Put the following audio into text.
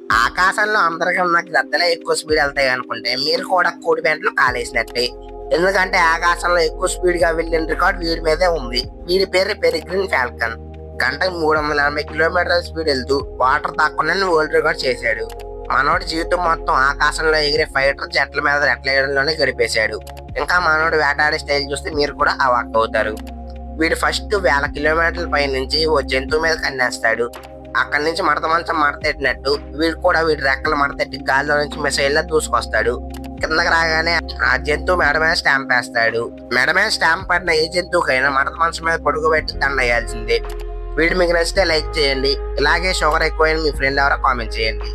ఆకాశంలో అందరికన్నా గద్దలే ఎక్కువ స్పీడ్ వెళ్తాయి అనుకుంటే మీరు కూడా కోడి పెంటలో కాలేసినట్టే. ఎందుకంటే ఆకాశంలో ఎక్కువ స్పీడ్ గా వెళ్ళిన రికార్డ్ వీడి మీదే ఉంది. వీడి పేరు పెరిగ్రిన్ ఫాల్కన్. గంటకు 380 కిలోమీటర్ల స్పీడ్ వెళ్తూ వాటర్ తాకుండా వరల్డ్ రికార్డ్ చేశాడు. మనోడి జీవితం మొత్తం ఆకాశంలో ఎగిరే ఫైటర్ జట్ల మీద రెట్లేయడంలోనే గడిపేశాడు. ఇంకా మనోడు వేటాడే స్టైల్ చూస్తే మీరు కూడా అవాక్ అవుతారు. వీడు ఫస్ట్ 1000 కిలోమీటర్ల పై నుంచి ఓ జంతువు మీద కన్నేస్తాడు. అక్కడి నుంచి మడత మంచం మడతెట్టినట్టు వీడు కూడా వీడి రెక్కలు మడతెట్టి గాల్లో నుంచి మిసైల్ లా దూసుకొస్తాడు. కిందకి రాగానే ఆ జంతువు మెడ మీద స్టాంప్ వేస్తాడు. మెడ మీద స్టాంప్ పడిన ఏ జంతువుకైనా మడత మంచం మీద పడుకోబెట్టి దండేయాల్సిందే. వీడు మీకు నచ్చితే లైక్ చేయండి. ఇలాగే షుగర్ ఎక్కువైన మీ ఫ్రెండ్ ఎవరో కామెంట్ చేయండి.